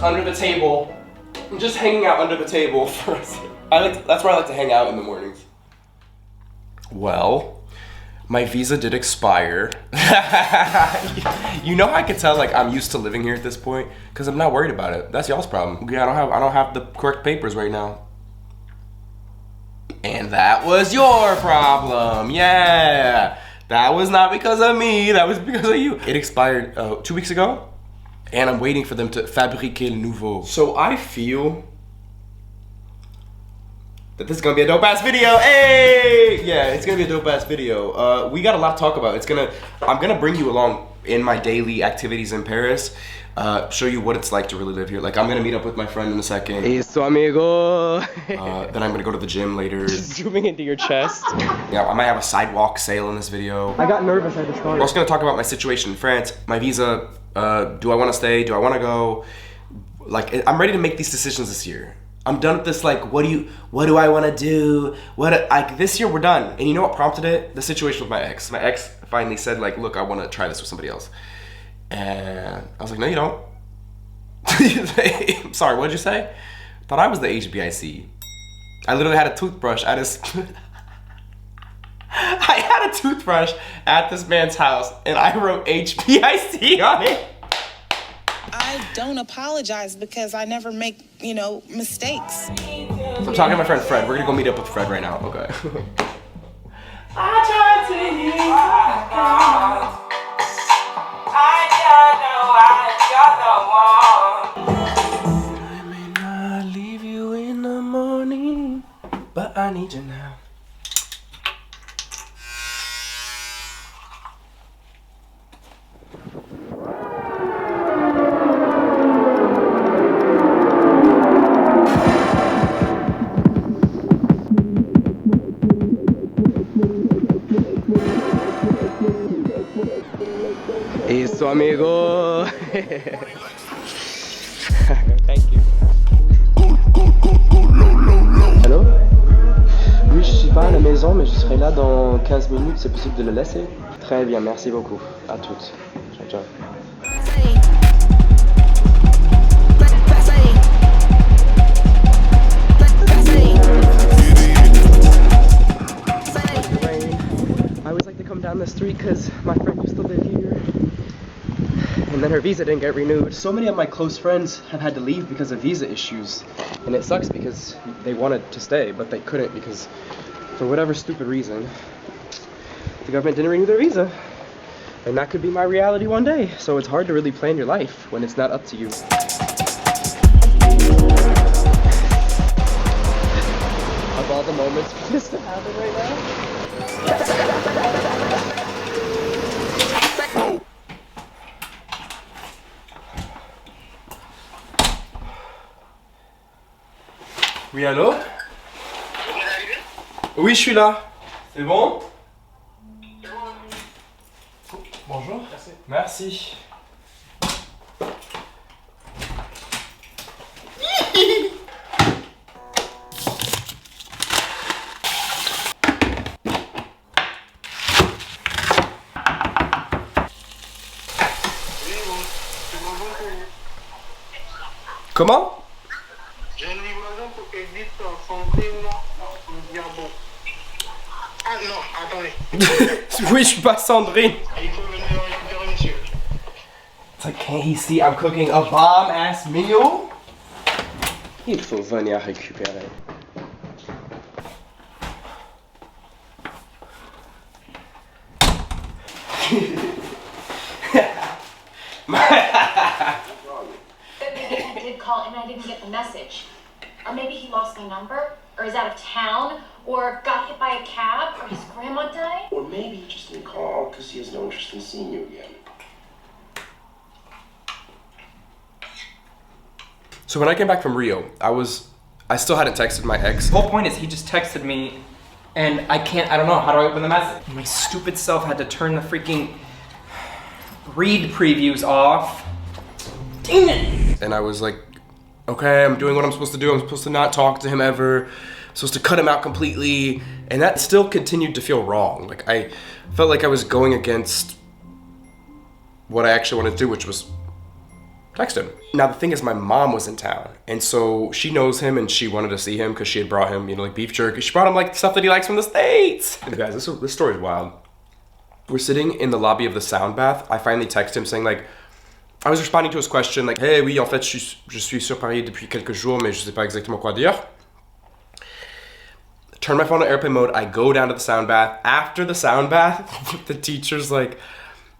under the table. I'm just hanging out under the table for that's where I like to hang out in the mornings. Well, my visa did expire. You know how I could tell like I'm used to living here at this point? Because I'm not worried about it. That's y'all's problem. Yeah, I don't have the correct papers right now. And that was your problem. Yeah. That was not because of me, that was because of you. It expired 2 weeks ago, and I'm waiting for them to fabriquer le nouveau. So I feel that this is gonna be a dope ass video. Hey! Yeah, it's gonna be a dope ass video. We got a lot to talk about. I'm gonna bring you along in my daily activities in Paris. Show you what it's like to really live here. Like I'm gonna meet up with my friend in a second. Eso amigo. Then I'm gonna go to the gym later. Zooming into your chest. Yeah, I might have a sidewalk sale in this video. I got nervous at the start. We're also gonna talk about my situation in France, my visa. Do I want to stay? Do I want to go? Like I'm ready to make these decisions this year. I'm done with this. Like, what do I want to do? Like this year we're done. And you know what prompted it? The situation with my ex. My ex finally said like, look, I want to try this with somebody else. And I was like, no, you don't. I'm sorry, what did you say? Thought I was the HBIC. I literally had a toothbrush at his... I had a toothbrush at this man's house and I wrote HBIC on it. I don't apologize because I never make, mistakes. I'm talking to my friend Fred. We're gonna go meet up with Fred right now. Okay. I tried to use my cards. I may not leave you in the morning, but I need you now. Eso amigo. Thank you. Allô? Oui, je suis pas à la maison, mais je serai là dans 15 minutes. C'est possible de le laisser? Très bien, merci beaucoup. À toutes. Ciao, ciao. I always like to come down the street because my friend used to live here. And then her visa didn't get renewed. So many of my close friends have had to leave because of visa issues. And it sucks because they wanted to stay, but they couldn't because for whatever stupid reason, the government didn't renew their visa. And that could be my reality one day. So it's hard to really plan your life when it's not up to you. Of all the moments for this to happen right now. Oui, allô? Oui, je suis là. C'est bon? Bonjour. Merci. Comment? J'ai une livraison pour Edith Fontaine Diabo. Ah non, attendez. Oui, je suis pas Sandrine. Il faut venir récupérer monsieur. It's like, can't he see I'm cooking a bomb-ass meal? Il faut venir récupérer. He did call and I didn't get the message. Or maybe he lost my number, or is out of town, or got hit by a cab, or his grandma died. Or maybe he just didn't call because he has no interest in seeing you again. So when I came back from Rio, I still hadn't texted my ex. The whole point is he just texted me and I don't know, how do I open the message? My stupid self had to turn the freaking read previews off. Dang it! And I was like, okay, I'm doing what I'm supposed to do. I'm supposed to not talk to him ever. I'm supposed to cut him out completely. And that still continued to feel wrong. Like I felt like I was going against what I actually wanted to do, which was text him. Now the thing is, my mom was in town, and so she knows him, and she wanted to see him because she had brought him, you know, like beef jerky. She brought him like stuff that he likes from the States. And guys, this story is wild. We're sitting in the lobby of the sound bath. I finally text him saying like, I was responding to his question like, hey, oui, en fait, je suis sur Paris depuis quelques jours, mais je sais pas exactement quoi dire. Turn my phone to airplane mode. I go down to the sound bath. After the sound bath, the teacher's like,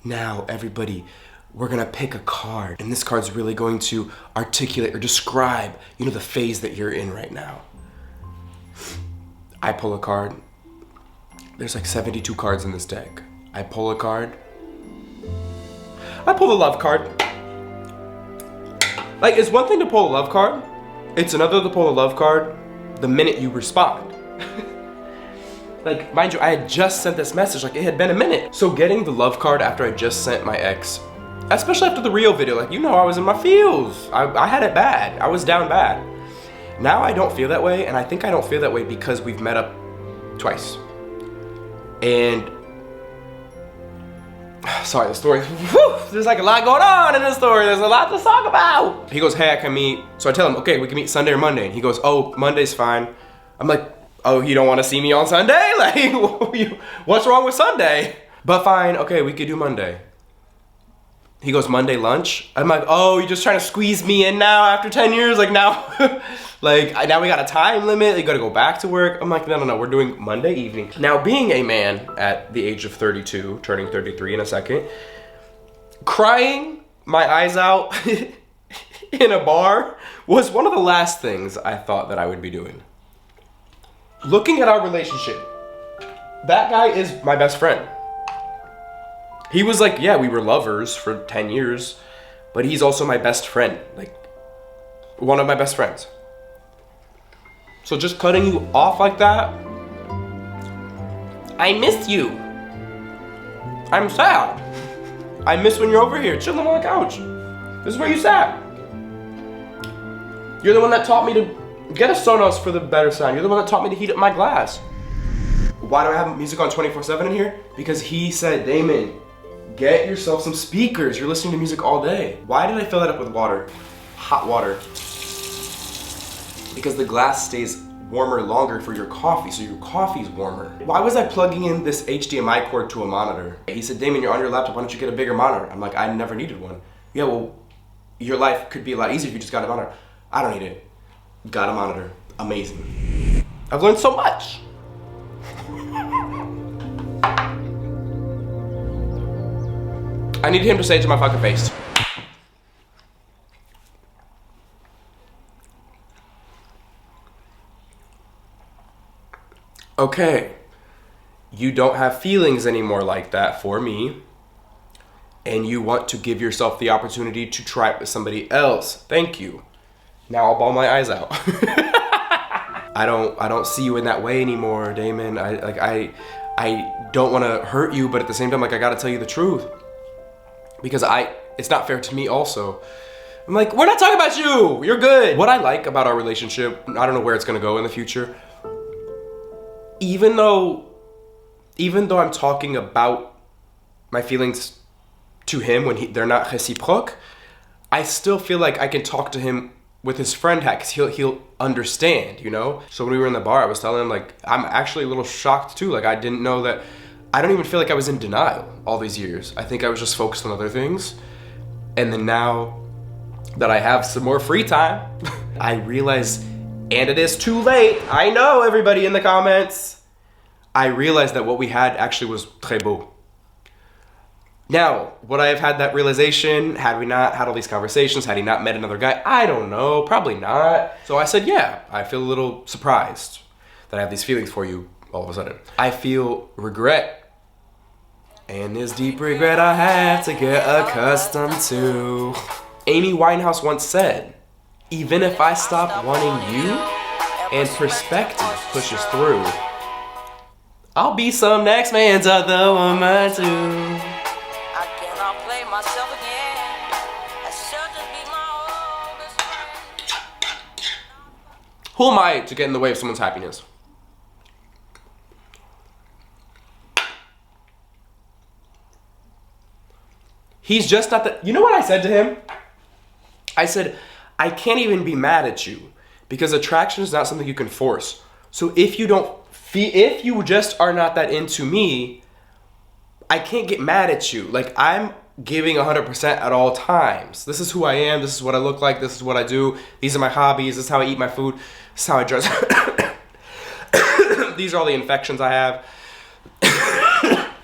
now everybody, we're gonna pick a card, and this card's really going to articulate or describe, you know, the phase that you're in right now. I pull a card. There's like 72 cards in this deck. I pull a card. I pull the love card. Like, it's one thing to pull a love card. It's another to pull a love card the minute you respond. Like, mind you, I had just sent this message, like it had been a minute. So getting the love card after I just sent my ex, especially after the Rio video, like, you know, I was in my feels. I had it bad. I was down bad. Now I don't feel that way, and I think I don't feel that way because we've met up twice. And sorry, the story, whew, there's like a lot going on in this story. There's a lot to talk about. He goes, hey, I can meet. So I tell him, okay, we can meet Sunday or Monday. And he goes, oh, Monday's fine. I'm like, oh, you don't want to see me on Sunday? Like, what's wrong with Sunday? But fine, okay, we could do Monday. He goes, Monday lunch? I'm like, oh, you're just trying to squeeze me in now after 10 years? Like now, like now we got a time limit, you gotta go back to work. I'm like, no, we're doing Monday evening. Now being a man at the age of 32, turning 33 in a second, crying my eyes out in a bar was one of the last things I thought that I would be doing. Looking at our relationship, that guy is my best friend. He was like, yeah, we were lovers for 10 years, but he's also my best friend, like one of my best friends. So just cutting you off like that, I miss you. I'm sad. I miss when you're over here chilling on the couch. This is where you sat. You're the one that taught me to get a Sonos for the better sound. You're the one that taught me to heat up my glass. Why do I have music on 24/7 in here? Because he said, Damon, get yourself some speakers. You're listening to music all day. Why did I fill that up with water? Hot water. Because the glass stays warmer longer for your coffee, so your coffee's warmer. Why was I plugging in this HDMI cord to a monitor? He said, Damon, you're on your laptop, why don't you get a bigger monitor? I'm like, I never needed one. Yeah, well, your life could be a lot easier if you just got a monitor. I don't need it. Got a monitor. Amazing. I've learned so much. I need him to say it to my fucking face. Okay, you don't have feelings anymore like that for me, and you want to give yourself the opportunity to try it with somebody else. Thank you. Now I'll bawl my eyes out. I don't see you in that way anymore, Damon. I don't want to hurt you, but at the same time, like, I gotta tell you the truth. Because it's not fair to me also. I'm like, we're not talking about you, you're good. What I like about our relationship, I don't know where it's gonna go in the future, even though I'm talking about my feelings to him when they're not réciproque, I still feel like I can talk to him with his friend hat, because he'll understand, you know? So when we were in the bar, I was telling him, like, I'm actually a little shocked too. Like, I didn't know that. I don't even feel like I was in denial all these years. I think I was just focused on other things. And then now that I have some more free time, I realize, and it is too late, I know, everybody in the comments, I realized that what we had actually was très beau. Now, would I have had that realization had we not had all these conversations, had he not met another guy? I don't know, probably not. So I said, yeah, I feel a little surprised that I have these feelings for you all of a sudden. I feel regret. And this deep regret I have to get accustomed to. Amy Winehouse once said, even if I stop wanting you and perspective pushes through, I'll be some next man's other woman too. Who am I to get in the way of someone's happiness? He's just not the, you know what I said to him? I said, I can't even be mad at you because attraction is not something you can force. So if you just are not that into me, I can't get mad at you. Like, I'm giving 100% at all times. This is who I am. This is what I look like. This is what I do. These are my hobbies. This is how I eat my food. This is how I dress. These are all the infections I have.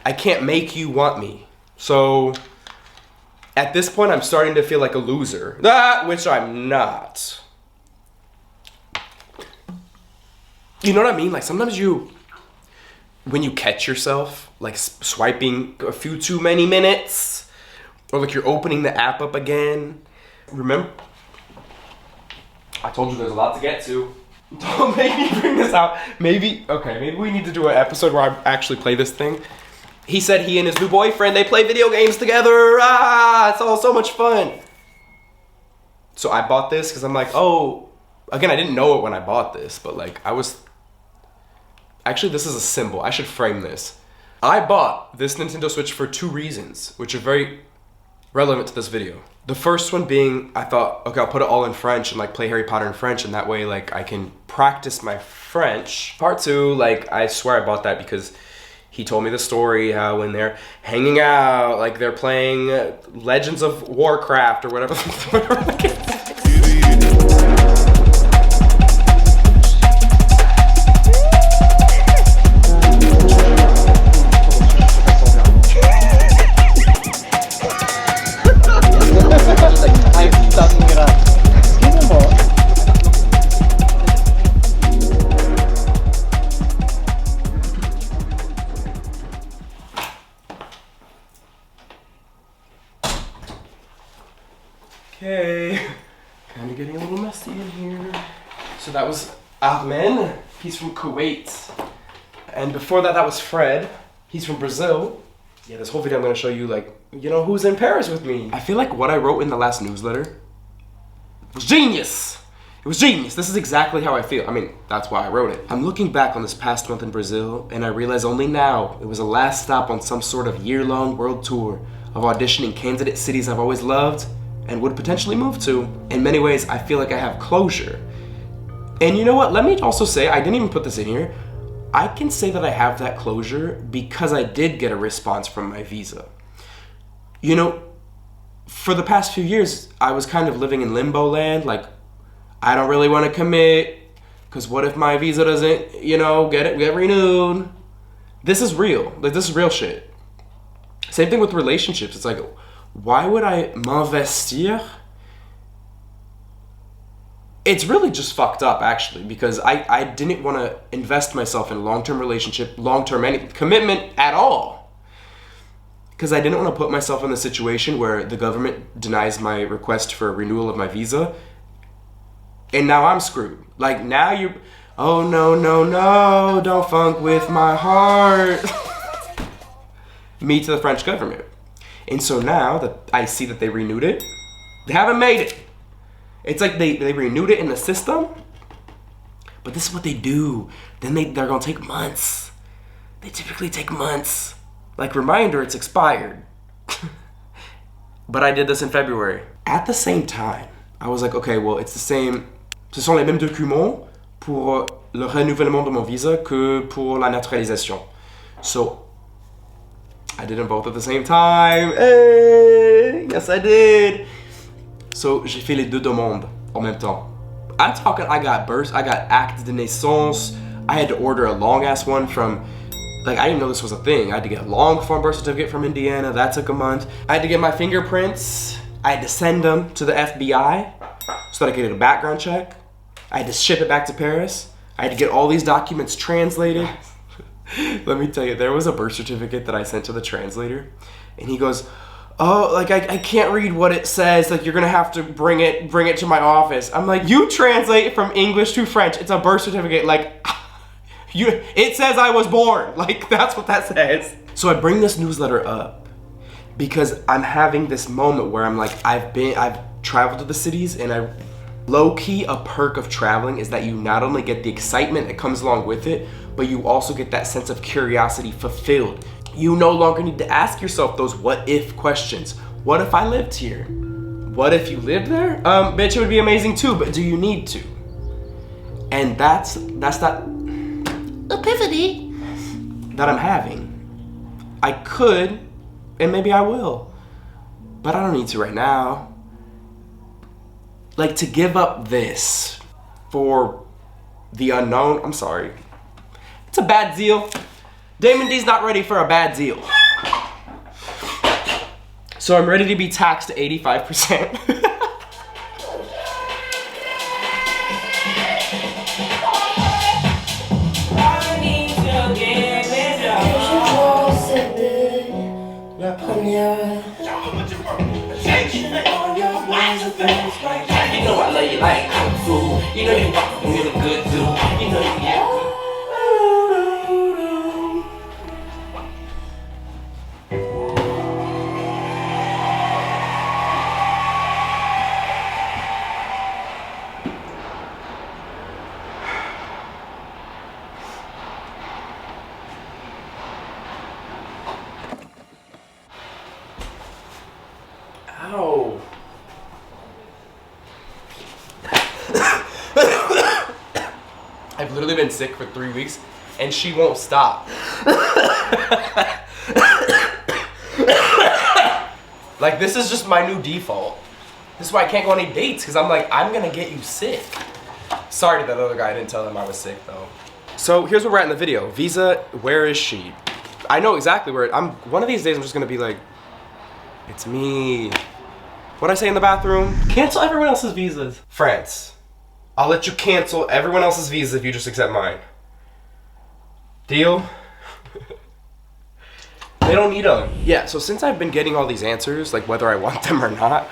I can't make you want me. So at this point, I'm starting to feel like a loser, which I'm not. You know what I mean? Like, sometimes when you catch yourself, like, swiping a few too many minutes, or like you're opening the app up again. Remember? I told you there's a lot to get to. Don't make me bring this out. Maybe we need to do an episode where I actually play this thing. He said he and his new boyfriend, they play video games together. It's all so much fun. So I bought this because I'm like, oh, again, I didn't know it when I bought this, but like actually, this is a symbol. I should frame this. I bought this Nintendo Switch for 2 reasons, which are very relevant to this video. The first one being, I thought, okay, I'll put it all in French and like play Harry Potter in French, and that way like I can practice my French. Part 2, like, I swear I bought that because he told me the story how when they're hanging out, like they're playing Legends of Warcraft or whatever. Okay, kind of getting a little messy in here. So that was Armen, he's from Kuwait. And before that, that was Fred, he's from Brazil. Yeah, this whole video I'm gonna show you, like, you know, who's in Paris with me. I feel like what I wrote in the last newsletter was genius. It was genius. This is exactly how I feel. I mean, that's why I wrote it. I'm looking back on this past month in Brazil, and I realize only now it was a last stop on some sort of year-long world tour of auditioning candidate cities I've always loved and would potentially move to. In many ways, I feel like I have closure. And you know what? Let me also say, I didn't even put this in here, I can say that I have that closure because I did get a response from my visa. You know, for the past few years, I was kind of living in limbo land, like, I don't really want to commit, because what if my visa doesn't, you know, get renewed? This is real. Like, this is real shit. Same thing with relationships. It's like, why would I m'investir? It's really just fucked up, actually, because I didn't want to invest myself in a long-term relationship, long-term any commitment at all. Because I didn't want to put myself in the situation where the government denies my request for a renewal of my visa, and now I'm screwed. Like, now oh no, no, no, don't funk with my heart. Me to the French government. And so now that I see that they renewed it, they haven't made it. It's like they renewed it in the system, but this is what they do. Then they're gonna take months. They typically take months. Like, reminder, it's expired. But I did this in February. At the same time, I was like, okay, well, it's the same. Ce sont les mêmes documents pour le renouvellement de mon visa que pour la naturalisation. So I did them both at the same time. Hey, yes, I did. So j'ai fait les deux demandes en même temps. I'm talking, I got acte de naissance. I had to order a long ass one from, like, I didn't know this was a thing. I had to get a long form birth certificate from Indiana. That took a month. I had to get my fingerprints. I had to send them to the FBI so that I could get a background check. I had to ship it back to Paris. I had to get all these documents translated. Let me tell you, there was a birth certificate that I sent to the translator, and he goes, oh, like, I can't read what it says, like, you're gonna have to bring it to my office. I'm like, you translate from English to French, it's a birth certificate, like, it says I was born, like, that's what that says. So I bring this newsletter up because I'm having this moment where I'm like, I've traveled to the cities, and low-key, a perk of traveling is that you not only get the excitement that comes along with it, but you also get that sense of curiosity fulfilled. You no longer need to ask yourself those what-if questions. What if I lived here? What if you lived there? Bitch, it would be amazing too, but do you need to? And that's that epiphany that I'm having. I could, and maybe I will, but I don't need to right now. Like, to give up this for the unknown, I'm sorry. It's a bad deal. Damon D's not ready for a bad deal. So I'm ready to be taxed to 85%. You know I love you like kung fu. You know you walk with me good too. You know you get. Ow. I've literally been sick for 3 weeks and she won't stop. Like, this is just my new default. This is why I can't go on any dates, because I'm like, I'm gonna get you sick. Sorry to that other guy, I didn't tell him I was sick though. So here's where we're at in the video. Visa, where is she? I know exactly where one of these days I'm just gonna be like, it's me. What'd I say in the bathroom? Cancel everyone else's visas. France. I'll let you cancel everyone else's visas if you just accept mine. Deal? They don't need them. Yeah, so since I've been getting all these answers, like whether I want them or not,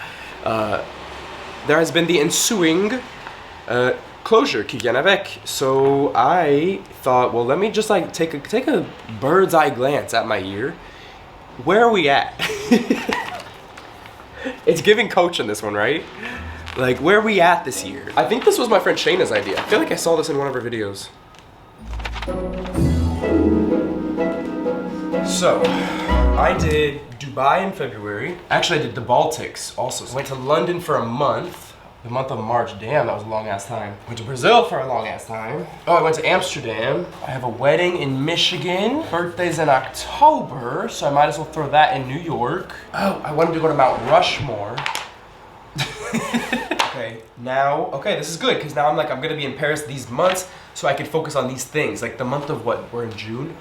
there has been the ensuing closure, qui vient avec. So I thought, well, let me just like take a bird's eye glance at my year. Where are we at? It's giving coach in this one, right? Like, where are we at this year? I think this was my friend Shayna's idea. I feel like I saw this in one of her videos. So, I did Dubai in February. Actually, I did the Baltics also. So I went to London for a month. The month of March, damn, that was a long ass time. Went to Brazil for a long ass time. Oh, I went to Amsterdam. I have a wedding in Michigan. Birthday's in October, so I might as well throw that in New York. Oh, I wanted to go to Mount Rushmore. Okay, this is good, because now I'm gonna be in Paris these months, so I can focus on these things. Like the month of what, we're in June?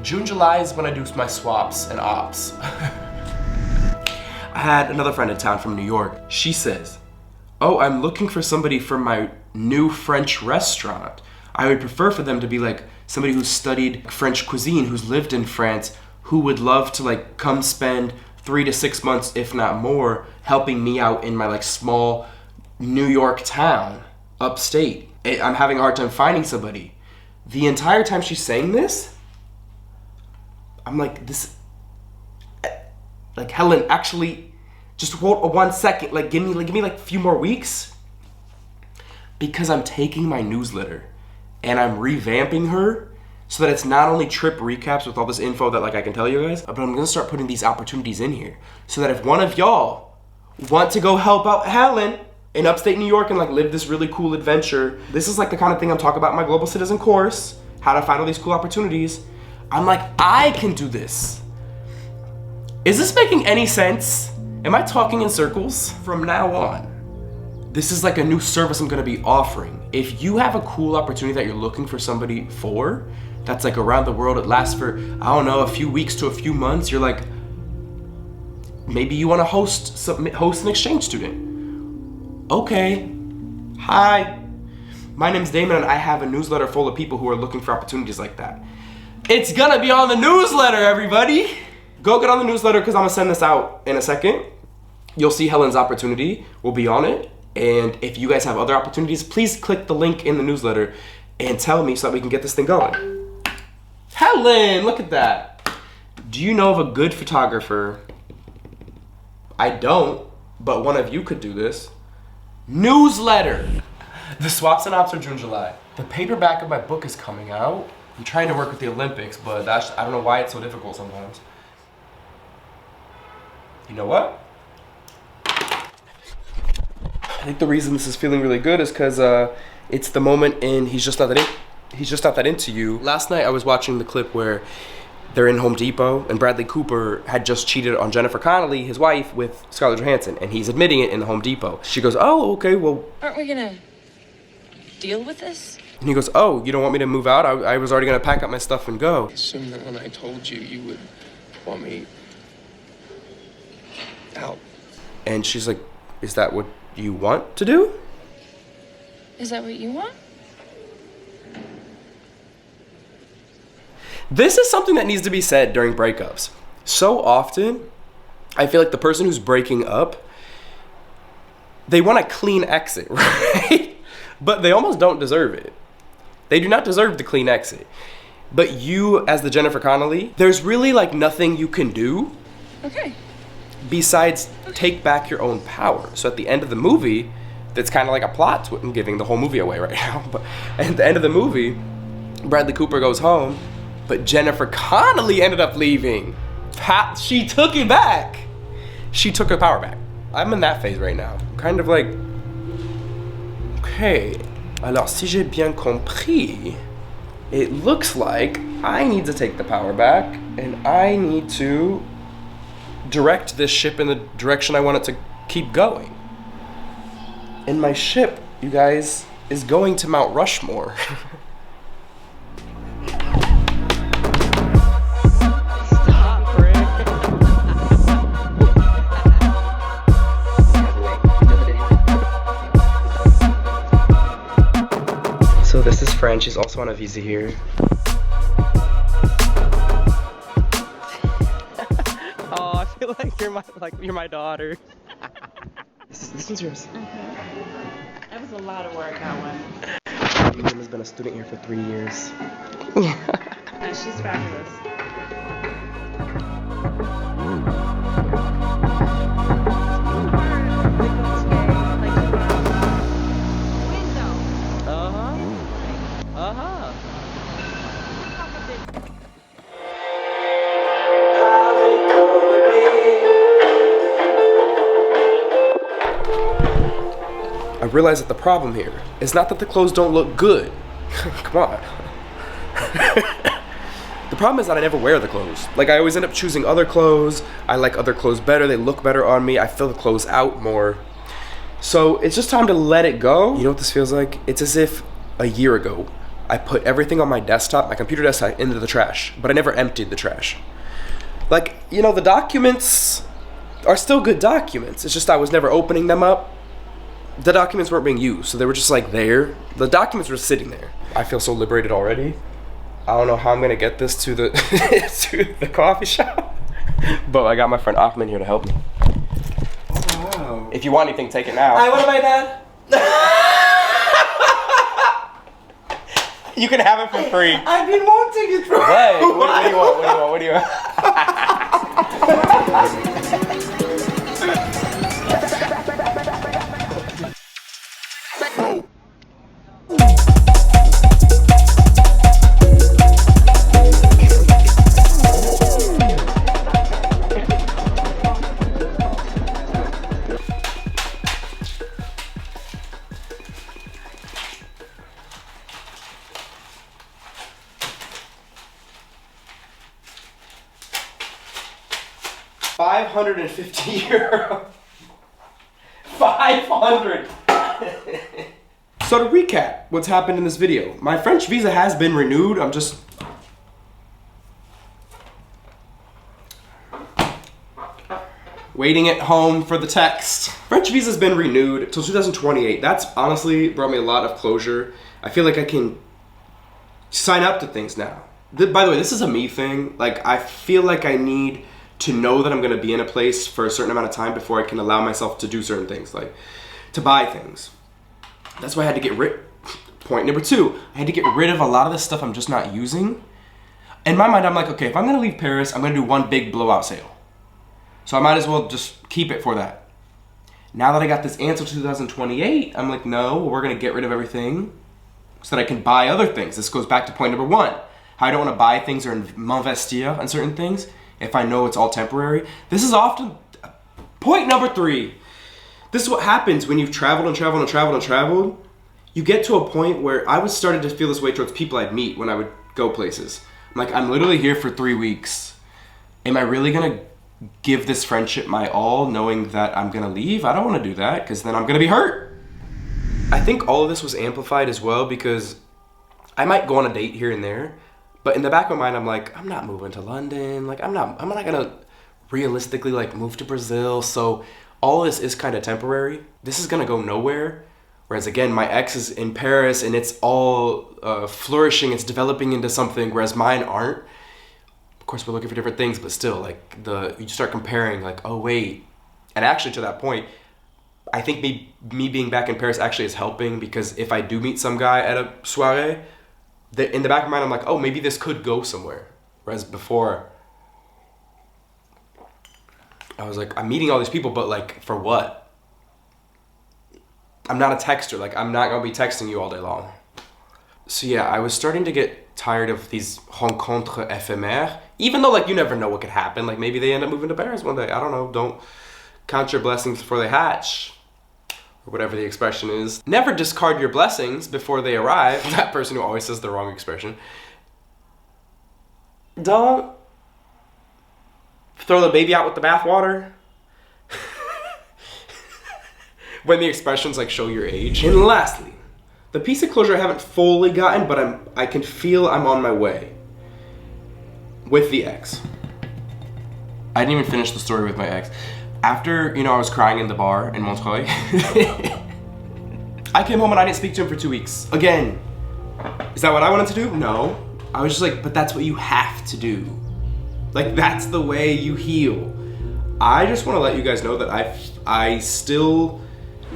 June, July is when I do my swaps and ops. I had another friend in town from New York. She says, oh, I'm looking for somebody for my new French restaurant. I would prefer for them to be like somebody who's studied French cuisine, who's lived in France, who would love to like come spend 3 to 6 months, if not more, helping me out in my like small New York town, upstate. I'm having a hard time finding somebody. The entire time she's saying this, I'm like, like Helen, actually, just hold 1 second. Like, give me like a few more weeks, because I'm taking my newsletter and I'm revamping her so that it's not only trip recaps with all this info that like I can tell you guys, but I'm gonna start putting these opportunities in here so that if one of y'all want to go help out Helen in upstate New York and like live this really cool adventure, this is like the kind of thing I'm talking about in my Global Citizen course, how to find all these cool opportunities. I'm like, I can do this. Is this making any sense? Am I talking in circles? From now on, this is like a new service I'm gonna be offering. If you have a cool opportunity that you're looking for somebody for, that's like around the world, it lasts for, I don't know, a few weeks to a few months, you're like, maybe you wanna host an exchange student. Okay, hi, my name's Damon and I have a newsletter full of people who are looking for opportunities like that. It's gonna be on the newsletter, everybody. Go get on the newsletter, because I'm gonna send this out in a second. You'll see Helen's opportunity will be on it. And if you guys have other opportunities, please click the link in the newsletter and tell me so that we can get this thing going. Helen, look at that. Do you know of a good photographer? I don't, but one of you could do this. Newsletter. The swaps and ops are June, July. The paperback of my book is coming out. I'm trying to work with the Olympics, but I don't know why it's so difficult sometimes. You know what? I think the reason this is feeling really good is because it's the moment in he's just not that into you. Last night I was watching the clip where they're in Home Depot and Bradley Cooper had just cheated on Jennifer Connelly, his wife, with Scarlett Johansson, and he's admitting it in the Home Depot. She goes, oh, okay, well. Aren't we gonna deal with this? And he goes, oh, you don't want me to move out? I was already gonna pack up my stuff and go. I assumed that when I told you, you would want me out. And she's like, is that what you want to do? Is that what you want? This is something that needs to be said during breakups. So often, I feel like the person who's breaking up, they want a clean exit, right? But they almost don't deserve it. They do not deserve the clean exit. But you, as the Jennifer Connelly, there's really like nothing you can do. Okay. Besides take back your own power. So at the end of the movie, that's kind of like a plot twist. I'm giving the whole movie away right now. But at the end of the movie, Bradley Cooper goes home, but Jennifer Connelly ended up leaving. She took it back. She took her power back. I'm in that phase right now. I'm kind of like, okay, alors si j'ai bien compris, it looks like I need to take the power back and I need to direct this ship in the direction I want it to keep going. And my ship, you guys, is going to Mount Rushmore. So this is Fran, she's also on a visa here. Oh, I feel like you're my daughter. This one's yours. That was a lot of work, that one. Damon has been a student here for 3 years. And she's fabulous. I realize that the problem here is not that the clothes don't look good. Come on. The problem is that I never wear the clothes. Like, I always end up choosing other clothes. I like other clothes better. They look better on me. I fill the clothes out more. So it's just time to let it go. You know what this feels like? It's as if a year ago, I put everything on my desktop, my computer desktop, into the trash, but I never emptied the trash. Like, you know, the documents are still good documents. It's just I was never opening them up. The documents weren't being used, so they were just like there. The documents were sitting there. I feel so liberated already. I don't know how I'm gonna get this to the to the coffee shop, but I got my friend Ahmed here to help me. Wow. If you want anything, take it now. I want to buy that. You can have it for free. I've been wanting it for. Hey, what do you want? What do you want? €550. 500. So to recap what's happened in this video, my French visa has been renewed. I'm just waiting at home for the text. French visa's been renewed till 2028. That's honestly brought me a lot of closure. I feel like I can sign up to things now. By the way, this is a me thing. Like, I feel like I need to know that I'm gonna be in a place for a certain amount of time before I can allow myself to do certain things, like to buy things. That's why I had to get rid. Point number 2, I had to get rid of a lot of this stuff I'm just not using. In my mind, I'm like, okay, if I'm gonna leave Paris, I'm gonna do one big blowout sale. So I might as well just keep it for that. Now that I got this answer to 2028, I'm like, no, we're gonna get rid of everything so that I can buy other things. This goes back to point number 1. How I don't wanna buy things or m'investir on certain things if I know it's all temporary. This is often point number 3. This is what happens when you've traveled and traveled and traveled and traveled. You get to a point where I was starting to feel this way towards people I'd meet when I would go places. I'm like, I'm literally here for 3 weeks. Am I really gonna give this friendship my all knowing that I'm gonna leave? I don't wanna do that because then I'm gonna be hurt. I think all of this was amplified as well because I might go on a date here and there, but in the back of my mind, I'm like, I'm not moving to London. Like, I'm not gonna realistically like move to Brazil. So all this is kind of temporary. This is gonna go nowhere. Whereas again, my ex is in Paris and it's all flourishing, it's developing into something, whereas mine aren't. Of course, we're looking for different things, but still, like, you start comparing, like, oh wait. And actually to that point, I think me being back in Paris actually is helping, because if I do meet some guy at a soirée, in the back of my mind, I'm like, oh, maybe this could go somewhere. Whereas before, I was like, I'm meeting all these people, but like, for what? I'm not a texter, like I'm not gonna be texting you all day long. So yeah, I was starting to get tired of these rencontres éphémères, even though like you never know what could happen. Like maybe they end up moving to Paris one day, I don't know. Don't count your blessings before they hatch, or whatever the expression is. Never discard your blessings before they arrive. That person who always says the wrong expression. Don't throw the baby out with the bathwater. When the expressions like show your age. And lastly, the piece of closure I haven't fully gotten, but I can feel I'm on my way. With the ex. I didn't even finish the story with my ex. After, I was crying in the bar in Montreuil, I came home and I didn't speak to him for 2 weeks. Again, is that what I wanted to do? No. I was just like, but that's what you have to do. Like, that's the way you heal. I just want to let you guys know that I still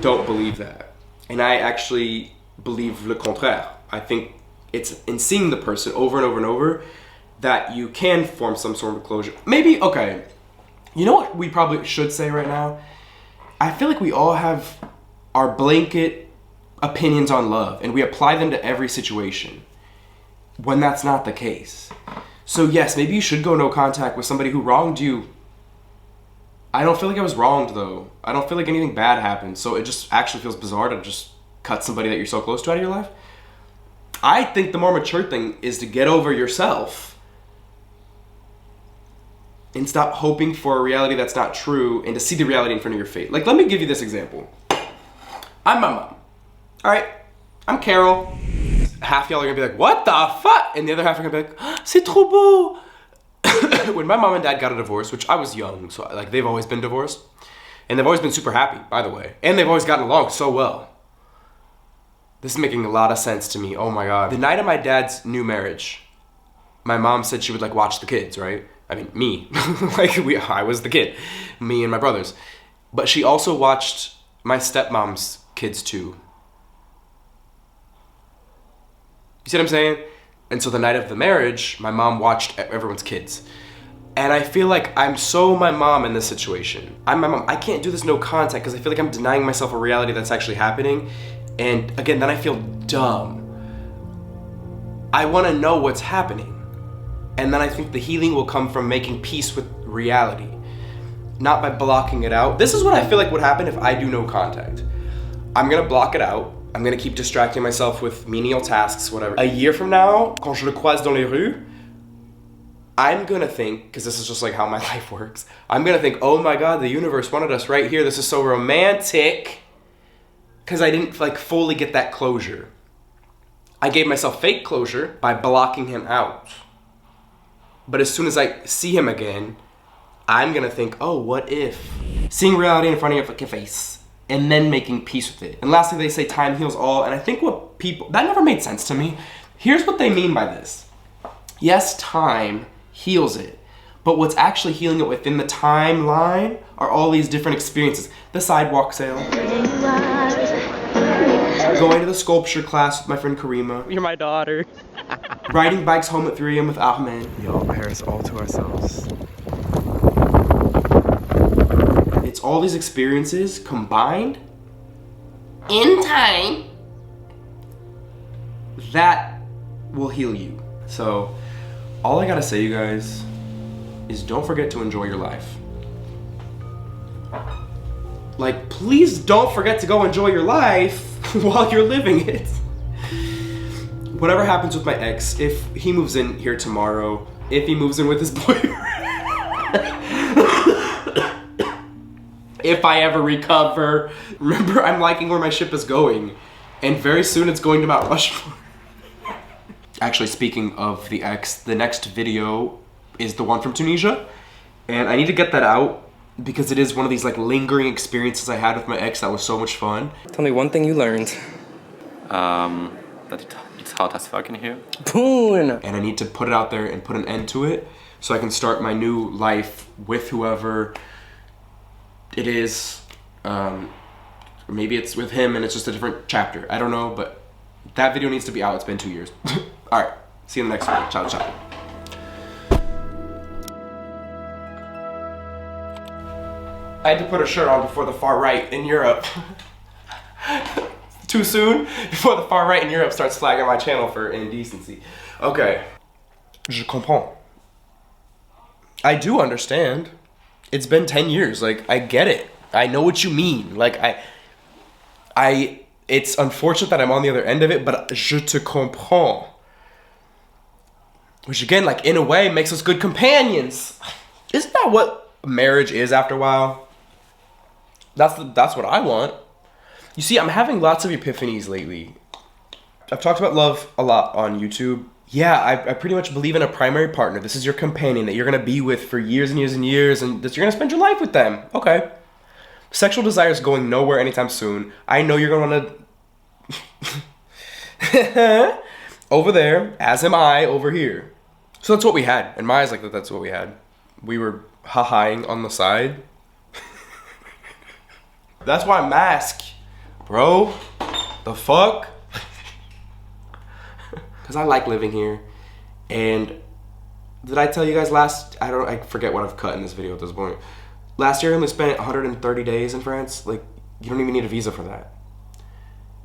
don't believe that. And I actually believe le contraire. I think it's in seeing the person over and over and over that you can form some sort of closure. Maybe, okay, you know what we probably should say right now? I feel like we all have our blanket opinions on love and we apply them to every situation when that's not the case. So yes, maybe you should go no contact with somebody who wronged you. I don't feel like I was wronged though. I don't feel like anything bad happened. So it just actually feels bizarre to just cut somebody that you're so close to out of your life. I think the more mature thing is to get over yourself and stop hoping for a reality that's not true and to see the reality in front of your face. Like, let me give you this example. I'm my mom. All right, I'm Carol. Half y'all are gonna be like, what the fuck? And the other half are gonna be like, c'est trop beau. When my mom and dad got a divorce, which I was young, so like they've always been divorced. And they've always been super happy, by the way. And they've always gotten along so well. This is making a lot of sense to me, oh my God. The night of my dad's new marriage, my mom said she would like watch the kids, right? I mean, me, I was the kid, me and my brothers. But she also watched my stepmom's kids too. You see what I'm saying? And so the night of the marriage, my mom watched everyone's kids. And I feel like I'm so my mom in this situation. I'm my mom. I can't do this no contact because I feel like I'm denying myself a reality that's actually happening. And again, then I feel dumb. I want to know what's happening. And then I think the healing will come from making peace with reality, not by blocking it out. This is what I feel like would happen if I do no contact. I'm gonna block it out. I'm gonna keep distracting myself with menial tasks, whatever. A year from now, quand je le croise dans les rues, I'm gonna think, because this is just like how my life works, I'm gonna think, oh my God, the universe wanted us right here. This is so romantic. Because I didn't like fully get that closure. I gave myself fake closure by blocking him out. But as soon as I see him again, I'm gonna think, oh, what if? Seeing reality in front of your face and then making peace with it. And lastly, they say time heals all. And I think what people, that never made sense to me. Here's what they mean by this. Yes, time heals it. But what's actually healing it within the timeline are all these different experiences. The sidewalk sale. Going to the sculpture class with my friend Karima. You're my daughter. Riding bikes home at 3 a.m. with Ahmed. Y'all, Paris all to ourselves. It's all these experiences combined in time that will heal you. So all I gotta say, you guys, is don't forget to enjoy your life. Like, please don't forget to go enjoy your life while you're living it. Whatever happens with my ex, if he moves in here tomorrow, if he moves in with his boyfriend, if I ever recover, remember, I'm liking where my ship is going, and very soon it's going to Mount Rushmore. Actually, speaking of the ex, the next video is the one from Tunisia, and I need to get that out because it is one of these like lingering experiences I had with my ex that was so much fun. Tell me one thing you learned. That it's hot as fuck in here. Boom! And I need to put it out there and put an end to it so I can start my new life with whoever it is. Maybe it's with him and it's just a different chapter. I don't know, but that video needs to be out. It's been 2 years. All right, see you in the next video. Ciao, ciao. I had to put a shirt on before the far right in Europe. Too soon? Before the far right in Europe starts flagging my channel for indecency. Okay. Je comprends. I do understand. It's been 10 years. Like, I get it. I know what you mean. Like, it's unfortunate that I'm on the other end of it, but je te comprends. Which again, like, in a way, makes us good companions. Isn't that what marriage is after a while? That's what I want. You see, I'm having lots of epiphanies lately. I've talked about love a lot on YouTube. Yeah, I pretty much believe in a primary partner. This is your companion that you're gonna be with for years and years and years, and that you're gonna spend your life with them. Okay. Sexual desire is going nowhere anytime soon. I know you're gonna wanna over there, as am I over here. So that's what we had. In my eyes, like that's what we had. We were ha-haing on the side. That's why I mask. Bro, the fuck? Because I like living here. And did I tell you guys I forget what I've cut in this video at this point. Last year I only spent 130 days in France. Like, you don't even need a visa for that.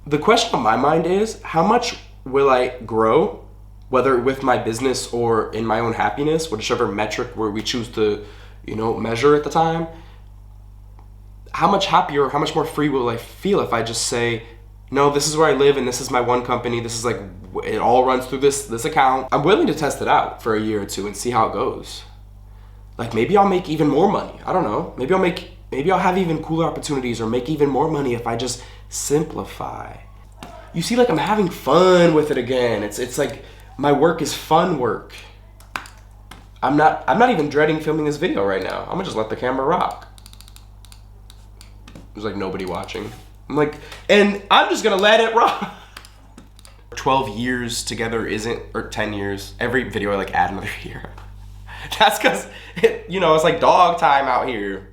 The question on my mind is, how much will I grow, whether with my business or in my own happiness, whichever metric where we choose to, measure at the time? How much happier, how much more free will I feel if I just say, no, this is where I live and this is my one company. This is like, it all runs through this account. I'm willing to test it out for a year or two and see how it goes. Like, maybe I'll make even more money. I don't know. Maybe I'll have even cooler opportunities or make even more money if I just simplify. You see, like, I'm having fun with it again. It's like my work is fun work. I'm not even dreading filming this video right now. I'm gonna just let the camera rock. There's like nobody watching. I'm like, and I'm just gonna let it rock. 12 years together or 10 years. Every video I like add another year. That's because, it's like dog time out here.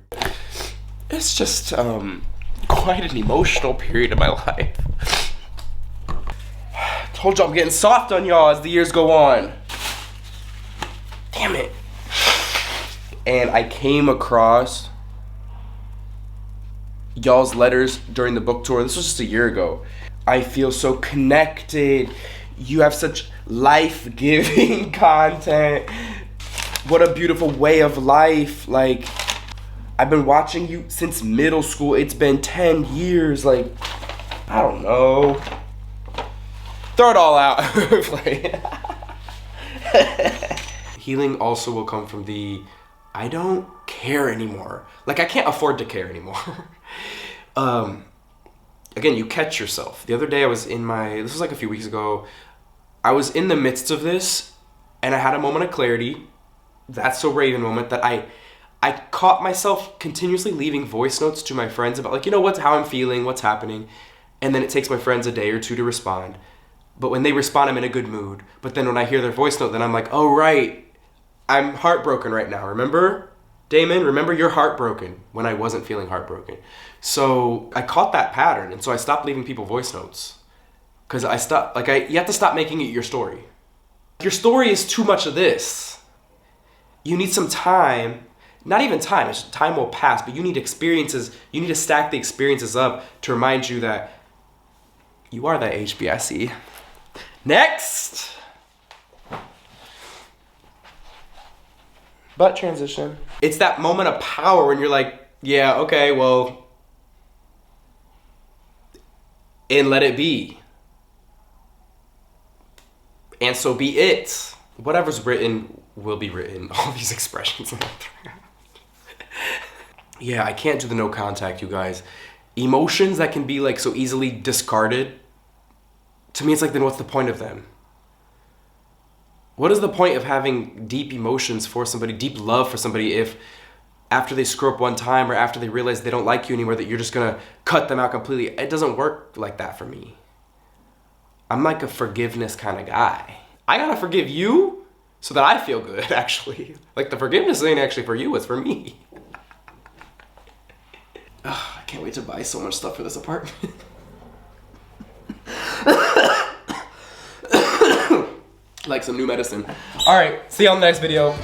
It's just quite an emotional period of my life. Told y'all I'm getting soft on y'all as the years go on. Damn it. And I came across y'all's letters during the book tour. This was just a year ago. I feel so connected. You have such life-giving content. What a beautiful way of life. Like, I've been watching you since middle school. It's been 10 years. Like, I don't know. Throw it all out. Healing also will come from the, I don't care anymore. Like, I can't afford to care anymore. Again, you catch yourself. The other day I was this was like a few weeks ago, I was in the midst of this and I had a moment of clarity. That's so Raven moment that I caught myself continuously leaving voice notes to my friends about like, how I'm feeling, what's happening. And then it takes my friends a day or two to respond. But when they respond, I'm in a good mood. But then when I hear their voice note, then I'm like, oh, right. I'm heartbroken right now. Remember, Damon? Remember, you're heartbroken when I wasn't feeling heartbroken. So I caught that pattern. And so I stopped leaving people voice notes. Because you have to stop making it your story. Your story is too much of this. You need some time. Not even time. Time will pass. But you need experiences. You need to stack the experiences up to remind you that you are that HBIC. Next! Butt transition. It's that moment of power when you're like, yeah, okay, well, and let it be. And so be it. Whatever's written will be written. All these expressions. Yeah, I can't do the no contact, you guys. Emotions that can be like so easily discarded, to me it's like, then what's the point of them? What is the point of having deep emotions for somebody, deep love for somebody, if after they screw up one time or after they realize they don't like you anymore that you're just gonna cut them out completely? It doesn't work like that for me. I'm like a forgiveness kind of guy. I gotta forgive you so that I feel good, actually. Like the forgiveness ain't actually for you, it's for me. Ugh, I can't wait to buy so much stuff for this apartment. Like some new medicine. All right, see you on the next video.